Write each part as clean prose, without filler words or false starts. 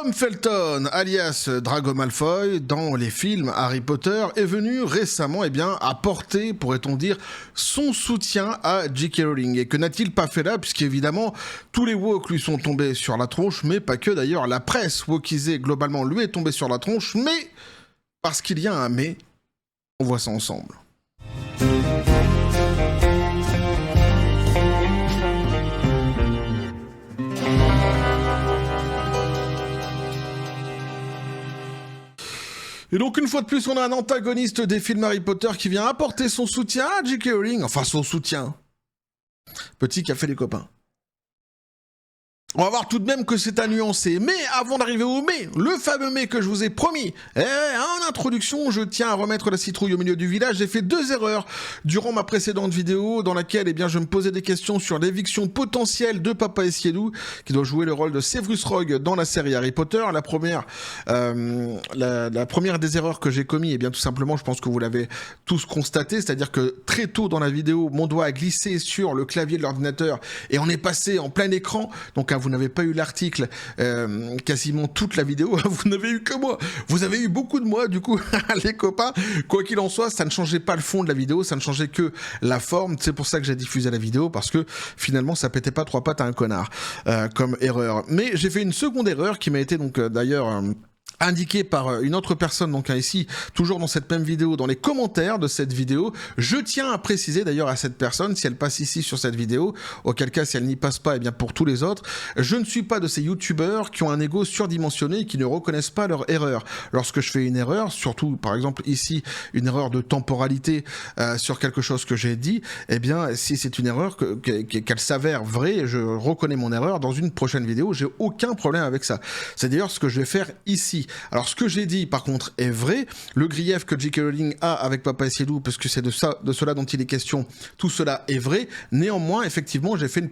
Tom Felton, alias Drago Malfoy, dans les films Harry Potter, est venu récemment apporter, pourrait-on dire, son soutien à J.K. Rowling. Et que n'a-t-il pas fait là, puisqu'évidemment, tous les woke lui sont tombés sur la tronche, mais pas que d'ailleurs, la presse wokisée globalement lui est tombée sur la tronche, mais, parce qu'il y a un mais, on voit ça ensemble. Et donc une fois de plus, on a un antagoniste des films Harry Potter qui vient apporter son soutien à J.K. Rowling. Enfin, son soutien. Petit café les copains. On va voir tout de même que c'est à nuancer. Mais avant d'arriver au mais, le fameux mais que je vous ai promis, en introduction, je tiens à remettre la citrouille au milieu du village. J'ai fait 2 erreurs durant ma précédente vidéo dans laquelle je me posais des questions sur l'éviction potentielle de Papa Essiedu, qui doit jouer le rôle de Severus Rogue dans la série Harry Potter. La première des erreurs que j'ai commis, tout simplement, je pense que vous l'avez tous constaté, c'est-à-dire que très tôt dans la vidéo, mon doigt a glissé sur le clavier de l'ordinateur et on est passé en plein écran. Donc vous n'avez pas eu l'article quasiment toute la vidéo, vous n'avez eu que moi, vous avez eu beaucoup de moi du coup les copains. Quoi qu'il en soit, ça ne changeait pas le fond de la vidéo, ça ne changeait que la forme. C'est pour ça que j'ai diffusé la vidéo, parce que finalement ça pétait pas 3 pattes à un connard comme erreur. Mais j'ai fait une seconde erreur qui m'a été donc d'ailleurs indiqué par une autre personne, donc ici, toujours dans cette même vidéo, dans les commentaires de cette vidéo. Je tiens à préciser d'ailleurs à cette personne, si elle passe ici sur cette vidéo, auquel cas si elle n'y passe pas, pour tous les autres, je ne suis pas de ces youtubeurs qui ont un ego surdimensionné et qui ne reconnaissent pas leur erreur. Lorsque je fais une erreur, surtout par exemple ici, une erreur de temporalité sur quelque chose que j'ai dit, si c'est une erreur qu'elle s'avère vraie, je reconnais mon erreur dans une prochaine vidéo, j'ai aucun problème avec ça. C'est d'ailleurs ce que je vais faire ici. Alors ce que j'ai dit par contre est vrai, le grief que J.K. Rowling a avec Papa Essiedu, parce que c'est de cela dont il est question, tout cela est vrai. Néanmoins, effectivement, j'ai fait une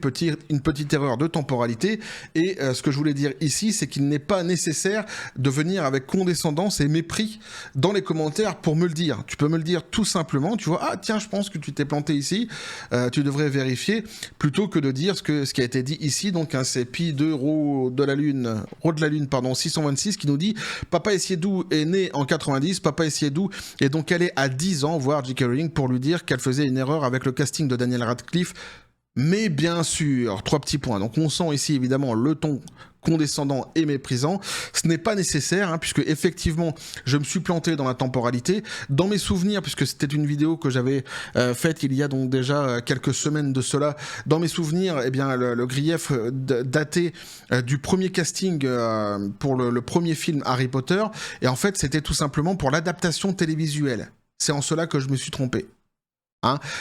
petite erreur de temporalité, et ce que je voulais dire ici, c'est qu'il n'est pas nécessaire de venir avec condescendance et mépris dans les commentaires pour me le dire. Tu peux me le dire tout simplement, tu vois, ah tiens, je pense que tu t'es planté ici, tu devrais vérifier, plutôt que de dire ce qui a été dit ici. Donc c'est Pi 2 Rho de la Lune, 626 qui nous dit Papa Essiedu est né en 90, Papa Essiedu est donc allé à 10 ans voir J.K. Rowling pour lui dire qu'elle faisait une erreur avec le casting de Daniel Radcliffe. Mais bien sûr, 3 petits points. Donc on sent ici évidemment le ton condescendant et méprisant. Ce n'est pas nécessaire, puisque effectivement je me suis planté dans la temporalité. Dans mes souvenirs, puisque c'était une vidéo que j'avais faite il y a donc déjà quelques semaines de cela, dans mes souvenirs, le grief daté du premier casting pour le premier film Harry Potter, et en fait c'était tout simplement pour l'adaptation télévisuelle. C'est en cela que je me suis trompé.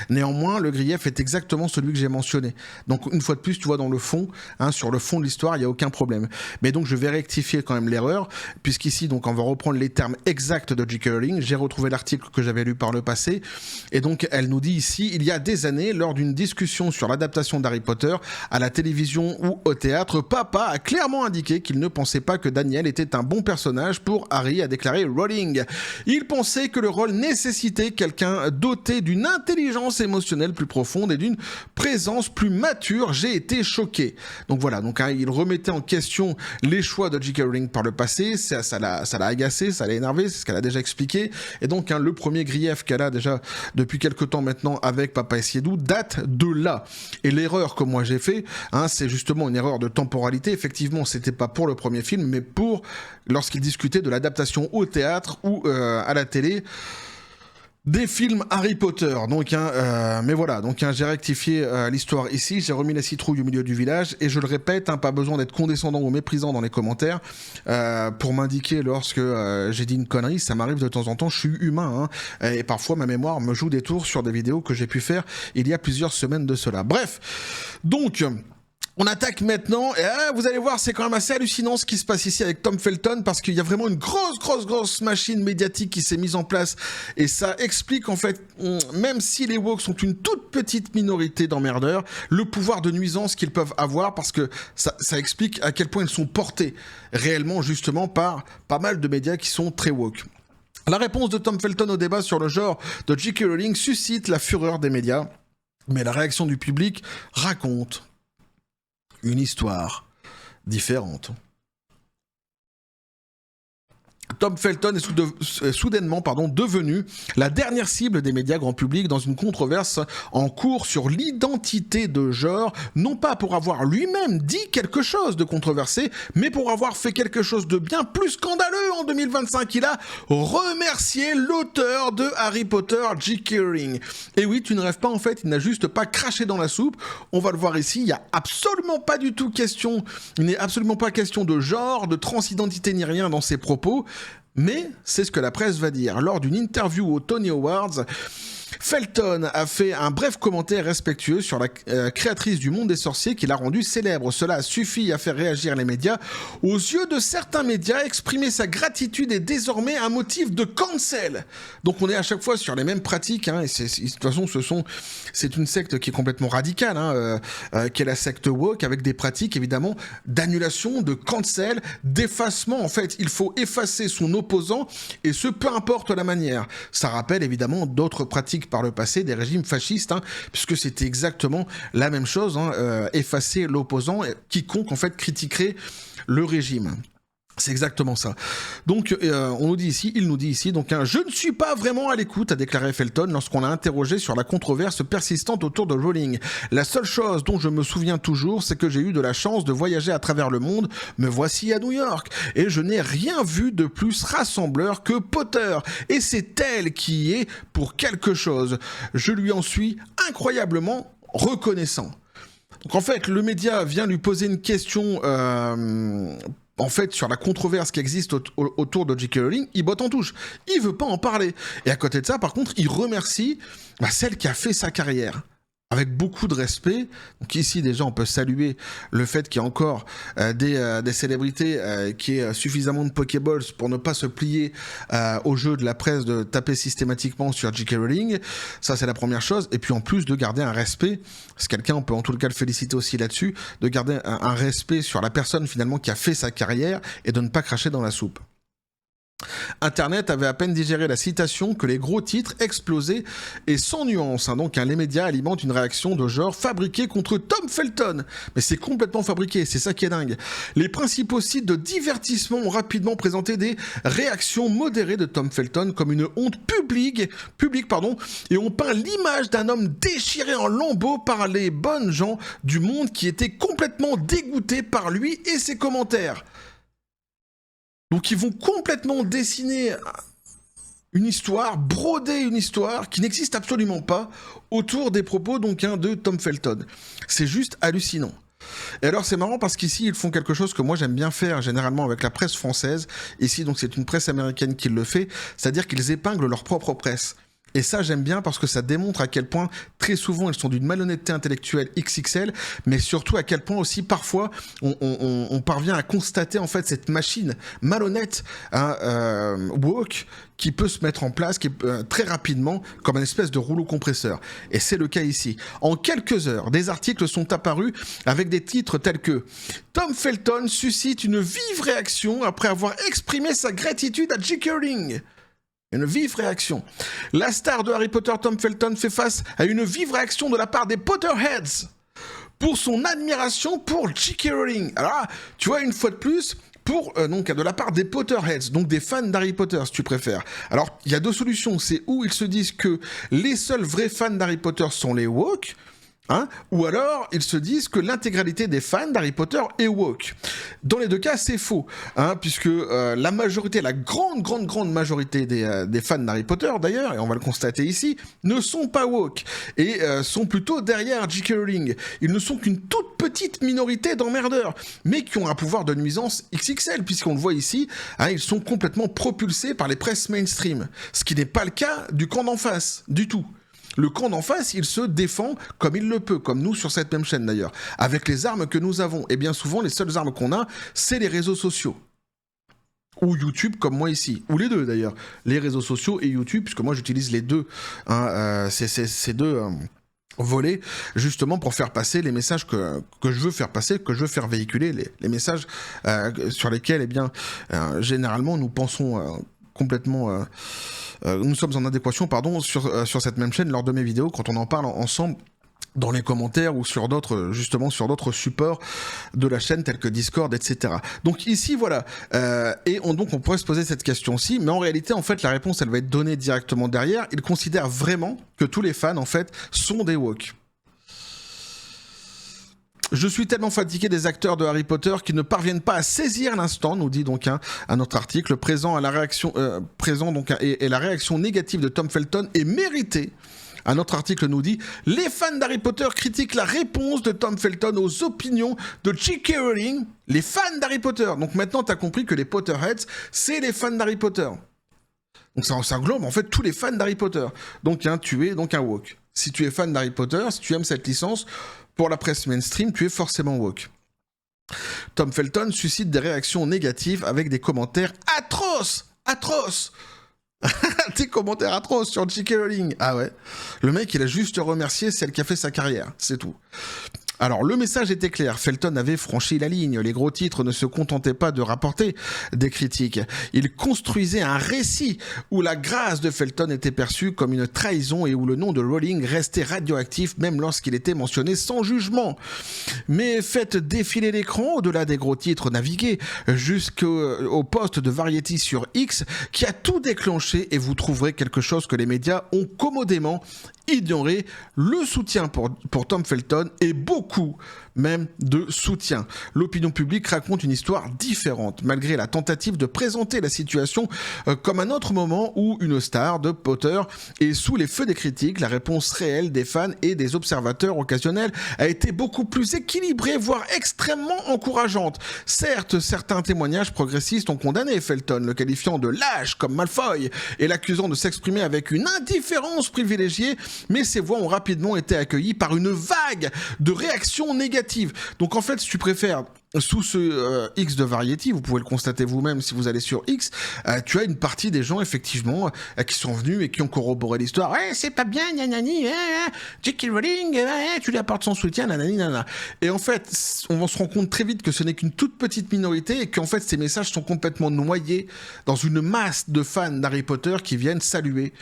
Néanmoins, le grief est exactement celui que j'ai mentionné. Donc une fois de plus, tu vois, dans le fond, sur le fond de l'histoire, il n'y a aucun problème. Mais donc je vais rectifier quand même l'erreur, puisqu'ici, donc on va reprendre les termes exacts de J.K. Rowling. J'ai retrouvé l'article que j'avais lu par le passé, et donc elle nous dit ici, il y a des années, lors d'une discussion sur l'adaptation d'Harry Potter à la télévision ou au théâtre, Papa a clairement indiqué qu'il ne pensait pas que Daniel était un bon personnage pour Harry, a déclaré Rowling. Il pensait que le rôle nécessitait quelqu'un doté d'une intelligence émotionnelle plus profonde et d'une présence plus mature. J'ai été choqué. Donc voilà, il remettait en question les choix de J.K. Rowling par le passé, ça l'a agacé, ça l'a énervé, c'est ce qu'elle a déjà expliqué, et donc le premier grief qu'elle a déjà depuis quelque temps maintenant avec Papa Essiedu date de là. Et l'erreur que moi j'ai fait, c'est justement une erreur de temporalité. Effectivement, c'était pas pour le premier film, mais pour lorsqu'il discutait de l'adaptation au théâtre ou à la télé des films Harry Potter. Donc, mais voilà, donc j'ai rectifié l'histoire ici, j'ai remis la citrouille au milieu du village, et je le répète, pas besoin d'être condescendant ou méprisant dans les commentaires pour m'indiquer lorsque j'ai dit une connerie. Ça m'arrive de temps en temps, je suis humain, et parfois ma mémoire me joue des tours sur des vidéos que j'ai pu faire il y a plusieurs semaines de cela. Bref, donc on attaque maintenant, et vous allez voir, c'est quand même assez hallucinant ce qui se passe ici avec Tom Felton, parce qu'il y a vraiment une grosse machine médiatique qui s'est mise en place, et ça explique en fait, même si les woke sont une toute petite minorité d'emmerdeurs, le pouvoir de nuisance qu'ils peuvent avoir, parce que ça explique à quel point ils sont portés réellement justement par pas mal de médias qui sont très woke. La réponse de Tom Felton au débat sur le genre de J.K. Rowling suscite la fureur des médias, mais la réaction du public raconte une histoire différente. Tom Felton est soudainement devenu la dernière cible des médias grand public dans une controverse en cours sur l'identité de genre, non pas pour avoir lui-même dit quelque chose de controversé, mais pour avoir fait quelque chose de bien plus scandaleux en 2025. Il a remercié l'auteur de Harry Potter, J.K. Rowling. Et oui, tu ne rêves pas, en fait, il n'a juste pas craché dans la soupe. On va le voir ici, il n'y a absolument pas du tout question, il n'est absolument pas question de genre, de transidentité ni rien dans ses propos, mais c'est ce que la presse va dire. Lors d'une interview aux Tony Awards, Felton a fait un bref commentaire respectueux sur la créatrice du monde des sorciers qui l'a rendue célèbre. Cela a suffi à faire réagir les médias. Aux yeux de certains médias, exprimer sa gratitude est désormais un motif de cancel. Donc on est à chaque fois sur les mêmes pratiques, hein, et de toute façon c'est une secte qui est complètement radicale, hein, qui est la secte woke, avec des pratiques évidemment d'annulation, de cancel, d'effacement. En fait, il faut effacer son opposant, et ce peu importe la manière. Ça rappelle évidemment d'autres pratiques par le passé des régimes fascistes, hein, puisque c'était exactement la même chose, hein, effacer l'opposant, quiconque en fait critiquerait le régime. C'est exactement ça. Donc, il nous dit ici, donc, je ne suis pas vraiment à l'écoute, a déclaré Felton lorsqu'on l'a interrogé sur la controverse persistante autour de Rowling. La seule chose dont je me souviens toujours, c'est que j'ai eu de la chance de voyager à travers le monde. Me voici à New York. Et je n'ai rien vu de plus rassembleur que Potter. Et c'est elle qui est pour quelque chose. Je lui en suis incroyablement reconnaissant. Donc, en fait, le média vient lui poser une question, en fait, sur la controverse qui existe autour de J.K. Rowling, il botte en touche. Il veut pas en parler. Et à côté de ça, par contre, il remercie celle qui a fait sa carrière. Avec beaucoup de respect. Donc ici, déjà, on peut saluer le fait qu'il y a encore des célébrités qui aient suffisamment de Pokéballs pour ne pas se plier au jeu de la presse de taper systématiquement sur J.K. Rowling. Ça, c'est la première chose. Et puis, en plus, de garder un respect, c'est quelqu'un, on peut en tout cas le féliciter aussi là-dessus, de garder un respect sur la personne, finalement, qui a fait sa carrière et de ne pas cracher dans la soupe. Internet avait à peine digéré la citation que les gros titres explosaient et sans nuance. Donc les médias alimentent une réaction de genre fabriquée contre Tom Felton. Mais c'est complètement fabriqué, c'est ça qui est dingue. Les principaux sites de divertissement ont rapidement présenté des réactions modérées de Tom Felton comme une honte publique, et ont peint l'image d'un homme déchiré en lambeaux par les bonnes gens du monde qui étaient complètement dégoûtés par lui et ses commentaires. Donc ils vont complètement dessiner une histoire, broder une histoire qui n'existe absolument pas autour des propos de Tom Felton. C'est juste hallucinant. Et alors c'est marrant parce qu'ici ils font quelque chose que moi j'aime bien faire généralement avec la presse française. Ici donc c'est une presse américaine qui le fait, c'est-à-dire qu'ils épinglent leur propre presse. Et ça, j'aime bien parce que ça démontre à quel point, très souvent, ils sont d'une malhonnêteté intellectuelle XXL, mais surtout à quel point aussi, parfois, on parvient à constater, en fait, cette machine malhonnête, woke, qui peut se mettre en place très rapidement comme une espèce de rouleau compresseur. Et c'est le cas ici. En quelques heures, des articles sont apparus avec des titres tels que « Tom Felton suscite une vive réaction après avoir exprimé sa gratitude à J.K. Rowling ». Une vive réaction. La star de Harry Potter, Tom Felton, fait face à une vive réaction de la part des Potterheads pour son admiration pour J.K. Rowling. Alors là, tu vois, une fois de plus, de la part des Potterheads, donc des fans d'Harry Potter, si tu préfères. Alors, il y a deux solutions. C'est où ils se disent que les seuls vrais fans d'Harry Potter sont les woke, ou alors ils se disent que l'intégralité des fans d'Harry Potter est woke. Dans les deux cas, c'est faux, puisque la majorité, la grande majorité des fans d'Harry Potter, d'ailleurs, et on va le constater ici, ne sont pas woke, et sont plutôt derrière J.K. Rowling. Ils ne sont qu'une toute petite minorité d'emmerdeurs, mais qui ont un pouvoir de nuisance XXL, puisqu'on le voit ici, ils sont complètement propulsés par les presses mainstream, ce qui n'est pas le cas du camp d'en face, du tout. Le camp d'en face, il se défend comme il le peut, comme nous sur cette même chaîne d'ailleurs, avec les armes que nous avons. Et bien souvent, les seules armes qu'on a, c'est les réseaux sociaux. Ou YouTube, comme moi ici. Ou les deux d'ailleurs. Les réseaux sociaux et YouTube, puisque moi j'utilise les deux. Ces deux volets, justement pour faire passer les messages que je veux faire passer, que je veux faire véhiculer, les messages sur lesquels, généralement, nous pensons complètement... nous sommes en adéquation, sur cette même chaîne lors de mes vidéos, quand on en parle ensemble dans les commentaires ou sur d'autres, justement sur d'autres supports de la chaîne tels que Discord, etc. Donc ici, voilà, donc on pourrait se poser cette question-ci, mais en réalité, en fait, la réponse, elle va être donnée directement derrière. Il considère vraiment que tous les fans, en fait, sont des woke. Je suis tellement fatigué des acteurs de Harry Potter qui ne parviennent pas à saisir l'instant, nous dit donc un autre article, présent la réaction négative de Tom Felton est méritée. Un autre article nous dit « Les fans d'Harry Potter critiquent la réponse de Tom Felton aux opinions de J.K. Rowling. Les fans d'Harry Potter. » Donc maintenant, tu as compris que les Potterheads, c'est les fans d'Harry Potter. Donc ça englobe en fait tous les fans d'Harry Potter. Donc tu es donc un woke. Si tu es fan d'Harry Potter, si tu aimes cette licence, pour la presse mainstream, tu es forcément woke. Tom Felton suscite des réactions négatives avec des commentaires atroces. Des commentaires atroces sur J.K. Rowling. Ah ouais. Le mec, il a juste remercié celle qui a fait sa carrière. C'est tout. Alors, le message était clair. Felton avait franchi la ligne. Les gros titres ne se contentaient pas de rapporter des critiques. Il construisait un récit où la grâce de Felton était perçue comme une trahison et où le nom de Rowling restait radioactif même lorsqu'il était mentionné sans jugement. Mais faites défiler l'écran au-delà des gros titres, naviguez jusqu'au post de Variety sur X qui a tout déclenché et vous trouverez quelque chose que les médias ont commodément ignoré, le soutien pour Tom Felton et beaucoup même de soutien. L'opinion publique raconte une histoire différente, malgré la tentative de présenter la situation comme un autre moment où une star de Potter est sous les feux des critiques. La réponse réelle des fans et des observateurs occasionnels a été beaucoup plus équilibrée, voire extrêmement encourageante. Certes, certains témoignages progressistes ont condamné Felton, le qualifiant de lâche comme Malfoy et l'accusant de s'exprimer avec une indifférence privilégiée, mais ces voix ont rapidement été accueillies par une vague de réactions négatives. Donc en fait, si tu préfères, sous ce X de Variety, vous pouvez le constater vous-même si vous allez sur X, tu as une partie des gens effectivement qui sont venus et qui ont corroboré l'histoire. Ouais, c'est pas bien, nanani, J.K. Rowling, tu lui apportes son soutien, nanani, nanana. Et en fait, on se rend compte très vite que ce n'est qu'une toute petite minorité et qu'en fait, ces messages sont complètement noyés dans une masse de fans d'Harry Potter qui viennent saluer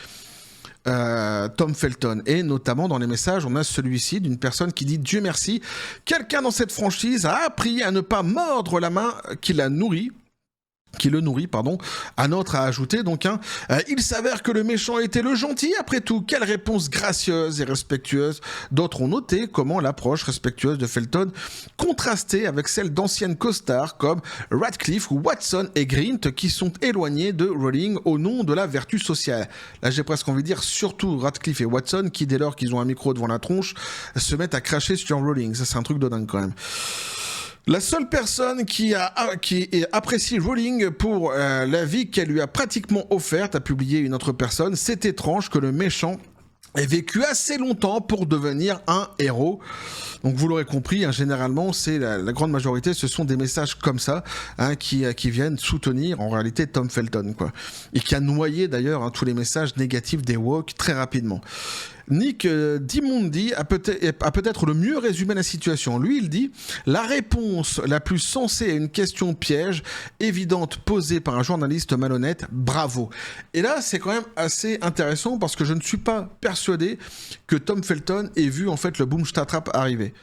Tom Felton. Et notamment dans les messages, on a celui-ci d'une personne qui dit « Dieu merci, quelqu'un dans cette franchise a appris à ne pas mordre la main qui le nourrit. » Un autre a ajouté donc il s'avère que le méchant était le gentil après tout. Quelle réponse gracieuse et respectueuse. D'autres ont noté comment l'approche respectueuse de Felton contrastait avec celle d'anciennes costards comme Radcliffe ou Watson et Grint qui sont éloignés de Rowling au nom de la vertu sociale. Là j'ai presque envie de dire surtout Radcliffe et Watson qui dès lors qu'ils ont un micro devant la tronche se mettent à cracher sur Rowling. Ça c'est un truc de dingue quand même. La seule personne qui apprécie Rowling pour la vie qu'elle lui a pratiquement offerte, a publié une autre personne, c'est étrange que le méchant ait vécu assez longtemps pour devenir un héros. Donc vous l'aurez compris, généralement, c'est la grande majorité, ce sont des messages comme ça qui viennent soutenir en réalité Tom Felton, quoi. Et qui a noyé d'ailleurs tous les messages négatifs des woke très rapidement. Nick Dimondi a peut-être le mieux résumé la situation. Lui, il dit « La réponse la plus sensée à une question piège, évidente, posée par un journaliste malhonnête, bravo ». Et là, c'est quand même assez intéressant parce que je ne suis pas persuadé que Tom Felton ait vu en fait le Boomstatrap arriver.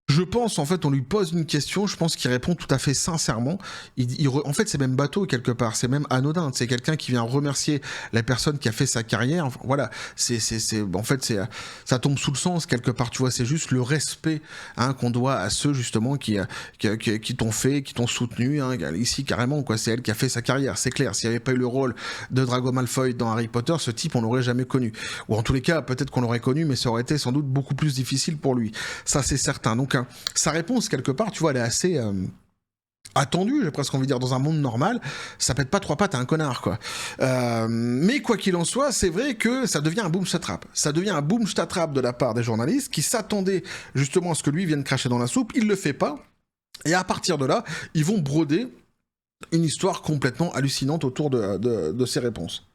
Je pense, en fait, on lui pose une question, je pense qu'il répond tout à fait sincèrement. En fait, c'est même bateau, quelque part. C'est même anodin. C'est quelqu'un qui vient remercier la personne qui a fait sa carrière. Enfin, voilà. En fait, ça tombe sous le sens, quelque part. Tu vois, c'est juste le respect qu'on doit à ceux, justement, qui t'ont fait, qui t'ont soutenu. Ici, carrément, quoi. C'est elle qui a fait sa carrière. C'est clair. S'il n'y avait pas eu le rôle de Drago Malfoy dans Harry Potter, ce type, on l'aurait jamais connu. Ou en tous les cas, peut-être qu'on l'aurait connu, mais ça aurait été sans doute beaucoup plus difficile pour lui. Ça, c'est certain. Donc, sa réponse, quelque part, tu vois, elle est assez attendue, j'ai presque envie de dire, dans un monde normal, ça pète pas trois pattes à un connard, quoi. Mais quoi qu'il en soit, c'est vrai que ça devient un boomstatrap. Ça devient un boomstatrap de la part des journalistes qui s'attendaient justement à ce que lui vienne cracher dans la soupe. Il le fait pas. Et à partir de là, ils vont broder une histoire complètement hallucinante autour de ces réponses.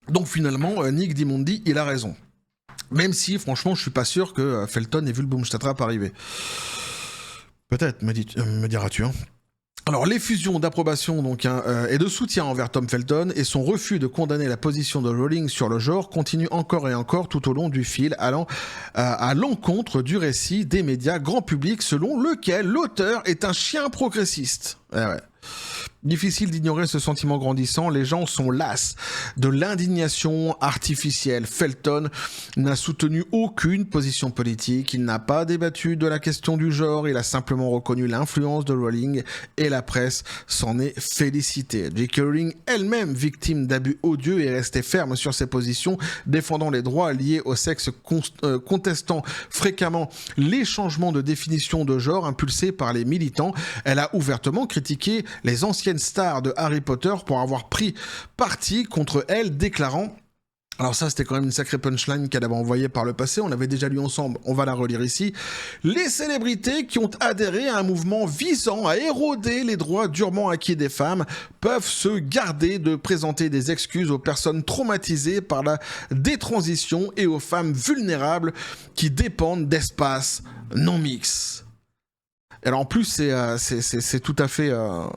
Donc finalement, Nick Dimondi, il a raison. Même si, franchement, je suis pas sûr que Felton ait vu le Boomstatrap arriver. Peut-être, me diras-tu. Alors, l'effusion d'approbation donc et de soutien envers Tom Felton et son refus de condamner la position de Rowling sur le genre continuent encore et encore tout au long du fil, allant à l'encontre du récit des médias grand public selon lequel l'auteur est un chien progressiste. Ouais. Difficile d'ignorer ce sentiment grandissant, les gens sont las de l'indignation artificielle. Felton n'a soutenu aucune position politique, il n'a pas débattu de la question du genre, il a simplement reconnu l'influence de Rowling et la presse s'en est félicitée. J.K. Rowling, elle-même victime d'abus odieux, est restée ferme sur ses positions, défendant les droits liés au sexe, contestant fréquemment les changements de définition de genre impulsés par les militants. Elle a ouvertement critiqué les anciennes stars de Harry Potter pour avoir pris parti contre elle, déclarant... Alors ça, c'était quand même une sacrée punchline qu'elle avait envoyée par le passé, on l'avait déjà lu ensemble, on va la relire ici. Les célébrités qui ont adhéré à un mouvement visant à éroder les droits durement acquis des femmes peuvent se garder de présenter des excuses aux personnes traumatisées par la détransition et aux femmes vulnérables qui dépendent d'espaces non mixtes. Alors en plus, c'est tout à fait,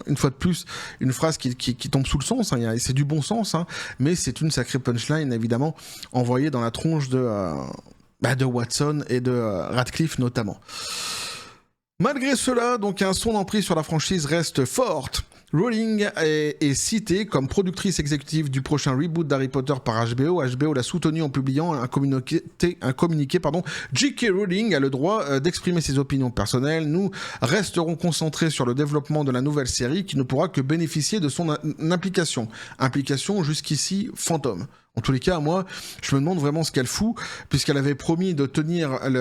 une fois de plus, une phrase qui tombe sous le sens, hein, c'est du bon sens, hein, mais c'est une sacrée punchline, évidemment, envoyée dans la tronche de Watson et de Radcliffe notamment. Malgré cela, donc son emprise sur la franchise reste forte. Rowling est citée comme productrice exécutive du prochain reboot d'Harry Potter par HBO. HBO l'a soutenue en publiant un communiqué. J.K. Rowling a le droit d'exprimer ses opinions personnelles. Nous resterons concentrés sur le développement de la nouvelle série qui ne pourra que bénéficier de son implication. Implication jusqu'ici fantôme. En tous les cas, moi, je me demande vraiment ce qu'elle fout, puisqu'elle avait promis de tenir elle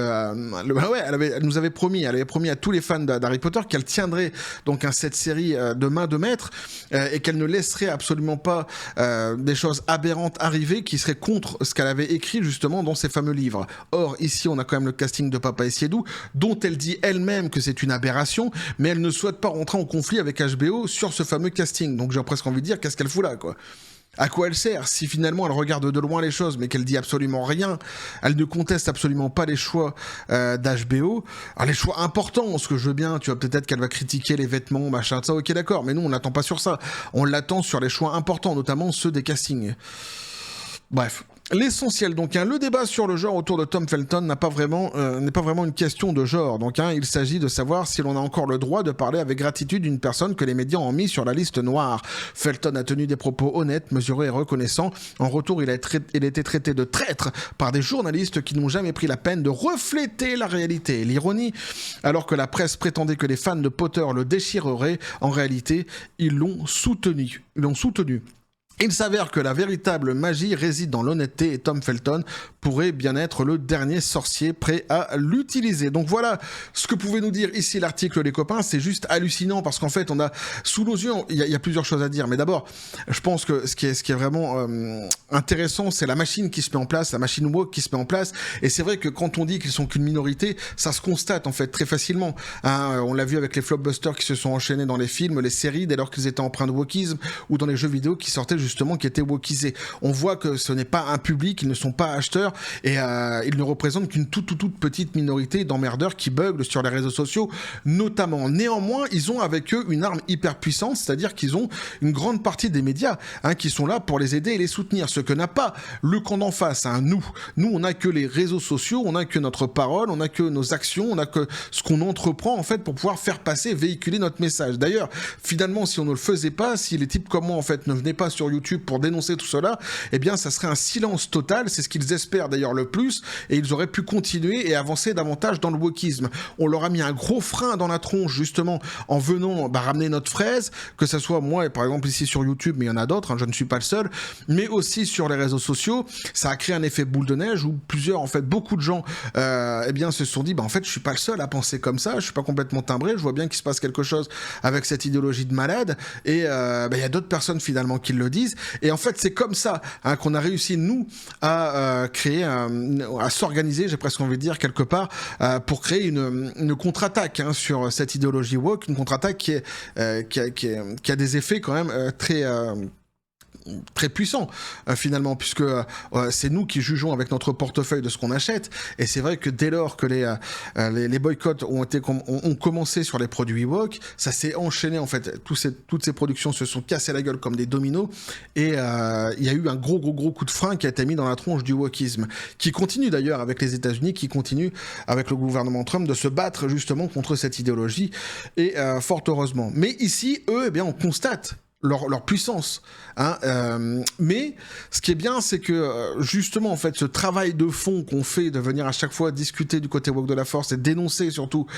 nous avait promis à tous les fans d'Harry Potter qu'elle tiendrait donc cette série de main de maître et qu'elle ne laisserait absolument pas des choses aberrantes arriver qui seraient contre ce qu'elle avait écrit justement dans ses fameux livres. Or, ici, on a quand même le casting de Papa Essiedou, dont elle dit elle-même que c'est une aberration, mais elle ne souhaite pas rentrer en conflit avec HBO sur ce fameux casting. Donc j'ai presque envie de dire, qu'est-ce qu'elle fout là, quoi ? À quoi elle sert si finalement elle regarde de loin les choses mais qu'elle dit absolument rien, elle ne conteste absolument pas les choix d'HBO, alors les choix importants, ce que je veux bien, tu vois, peut-être qu'elle va critiquer les vêtements, machin, ça, ok d'accord, mais nous on l'attend pas sur ça, on l'attend sur les choix importants, notamment ceux des castings. Bref. L'essentiel, donc, le débat sur le genre autour de Tom Felton n'est pas vraiment une question de genre. Donc, il s'agit de savoir si l'on a encore le droit de parler avec gratitude d'une personne que les médias ont mis sur la liste noire. Felton a tenu des propos honnêtes, mesurés et reconnaissants. En retour, il a été traité de traître par des journalistes qui n'ont jamais pris la peine de refléter la réalité et l'ironie. Alors que la presse prétendait que les fans de Potter le déchireraient, en réalité, ils l'ont soutenu. Il s'avère que la véritable magie réside dans l'honnêteté et Tom Felton pourrait bien être le dernier sorcier prêt à l'utiliser. Donc voilà ce que pouvait nous dire ici l'article, les copains. C'est juste hallucinant parce qu'en fait on a sous nos yeux, il y a plusieurs choses à dire. Mais d'abord, je pense que ce qui est vraiment intéressant, c'est la machine qui se met en place, la machine woke qui se met en place. Et c'est vrai que quand on dit qu'ils sont qu'une minorité, ça se constate en fait très facilement. On l'a vu avec les flopbusters qui se sont enchaînés dans les films, les séries, dès lors qu'ils étaient empreints de wokisme, ou dans les jeux vidéo qui sortaient justement qui étaient wokisés. On voit que ce n'est pas un public, ils ne sont pas acheteurs et ils ne représentent qu'une toute petite minorité d'emmerdeurs qui buglent sur les réseaux sociaux notamment. Néanmoins, ils ont avec eux une arme hyper puissante, c'est-à-dire qu'ils ont une grande partie des médias qui sont là pour les aider et les soutenir, ce que n'a pas le camp d'en face. Nous, on n'a que les réseaux sociaux, on n'a que notre parole, on n'a que nos actions, on n'a que ce qu'on entreprend en fait pour pouvoir faire passer, véhiculer notre message. D'ailleurs, finalement, si on ne le faisait pas, si les types comme moi en fait ne venaient pas sur YouTube pour dénoncer tout cela, eh bien ça serait un silence total, c'est ce qu'ils espèrent d'ailleurs le plus, et ils auraient pu continuer et avancer davantage dans le wokisme. On leur a mis un gros frein dans la tronche justement en venant ramener notre fraise, que ça soit moi par exemple ici sur YouTube, mais il y en a d'autres, je ne suis pas le seul, mais aussi sur les réseaux sociaux. Ça a créé un effet boule de neige où beaucoup de gens se sont dit en fait je suis pas le seul à penser comme ça, je suis pas complètement timbré, je vois bien qu'il se passe quelque chose avec cette idéologie de malade, et il y a d'autres personnes finalement qui le disent. Et en fait, c'est comme ça qu'on a réussi, nous, à créer, à s'organiser, j'ai presque envie de dire, quelque part, pour créer une contre-attaque sur cette idéologie woke, une contre-attaque qui a des effets quand même très... très puissant finalement, puisque c'est nous qui jugeons avec notre portefeuille de ce qu'on achète. Et c'est vrai que dès lors que les boycotts ont commencé sur les produits Ewok, ça s'est enchaîné en fait. Toutes ces productions se sont cassées la gueule comme des dominos, et il y a eu un gros coup de frein qui a été mis dans la tronche du wokisme, qui continue d'ailleurs avec les États-Unis, qui continue avec le gouvernement Trump de se battre justement contre cette idéologie, et fort heureusement. Mais ici, eux, eh bien, on constate leur puissance, hein, mais ce qui est bien, c'est que justement en fait ce travail de fond qu'on fait de venir à chaque fois discuter du côté woke de la force et dénoncer surtout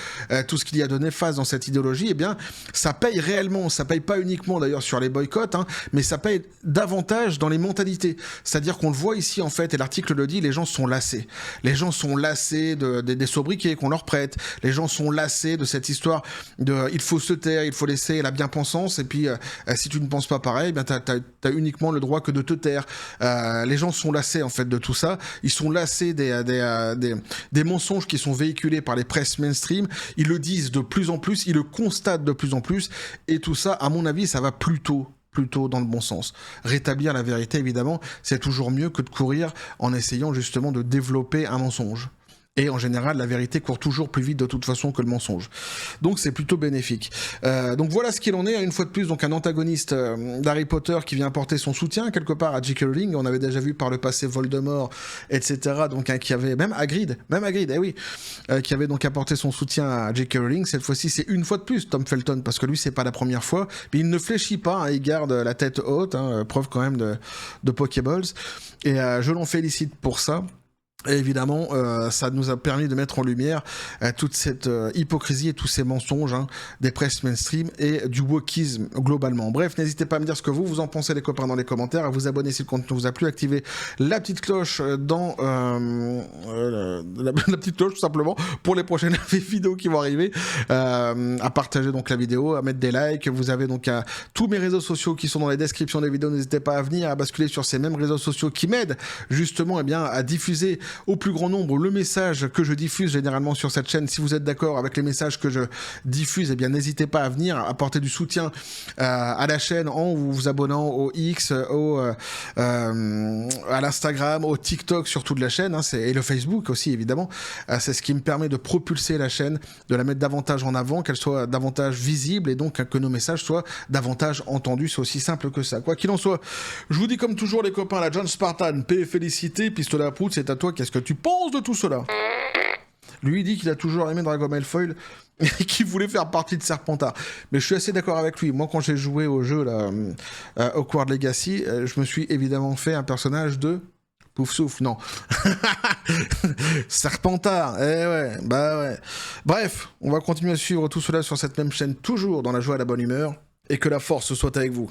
tout ce qu'il y a de néfaste dans cette idéologie, eh bien ça paye réellement, ça paye pas uniquement d'ailleurs sur les boycotts, hein, mais ça paye davantage dans les mentalités, c'est-à-dire qu'on le voit ici en fait, et l'article le dit, les gens sont lassés des sobriquets qu'on leur prête, les gens sont lassés de cette histoire de il faut se taire, il faut laisser la bien-pensance, et puis si tu ne penses pas pareil, eh bien t'as uniquement le droit que de te taire. Les gens sont lassés en fait de tout ça. Ils sont lassés des mensonges qui sont véhiculés par les presses mainstream. Ils le disent de plus en plus, ils le constatent de plus en plus. Et tout ça, à mon avis, ça va plutôt dans le bon sens. Rétablir la vérité, évidemment, c'est toujours mieux que de courir en essayant justement de développer un mensonge. Et en général, la vérité court toujours plus vite de toute façon que le mensonge. Donc c'est plutôt bénéfique. Donc voilà ce qu'il en est. Une fois de plus, donc un antagoniste d'Harry Potter qui vient apporter son soutien quelque part à J.K. Rowling. On avait déjà vu par le passé Voldemort, etc. Donc qui avait même Hagrid, eh oui, qui avait donc apporté son soutien à J.K. Rowling. Cette fois-ci, c'est une fois de plus Tom Felton, parce que lui, c'est pas la première fois. Mais il ne fléchit pas, hein, il garde la tête haute, hein, preuve quand même de Pokéballs. Et je l'en félicite pour ça. Et évidemment, ça nous a permis de mettre en lumière toute cette hypocrisie et tous ces mensonges, hein, des presses mainstream et du wokisme globalement. Bref, n'hésitez pas à me dire ce que vous en pensez, les copains, dans les commentaires, à vous abonner si le contenu vous a plu, activer la petite cloche dans la petite cloche tout simplement pour les prochaines vidéos qui vont arriver, à partager donc la vidéo, à mettre des likes. Vous avez donc tous mes réseaux sociaux qui sont dans les descriptions des vidéos. N'hésitez pas à venir, à basculer sur ces mêmes réseaux sociaux qui m'aident justement à diffuser au plus grand nombre le message que je diffuse généralement sur cette chaîne. Si vous êtes d'accord avec les messages que je diffuse, eh bien n'hésitez pas à venir apporter du soutien à la chaîne en vous abonnant au X, à l'Instagram, au TikTok surtout de la chaîne, hein, et le Facebook aussi évidemment. C'est ce qui me permet de propulser la chaîne, de la mettre davantage en avant, qu'elle soit davantage visible et donc que nos messages soient davantage entendus. C'est aussi simple que ça. Quoi qu'il en soit, je vous dis comme toujours les copains, la John Spartan, paix et félicité, pistolet à poudre, c'est à toi. Qu'est-ce que tu penses de tout cela? Lui, il dit qu'il a toujours aimé Dragon Malfoy et qu'il voulait faire partie de Serpentard. Mais je suis assez d'accord avec lui. Moi, quand j'ai joué au jeu là, Hogwarts Legacy, je me suis évidemment fait un personnage de Poufsouffle, non. Serpentard, ouais, bah ouais. Bref, on va continuer à suivre tout cela sur cette même chaîne, toujours dans la joie et la bonne humeur, et que la force soit avec vous.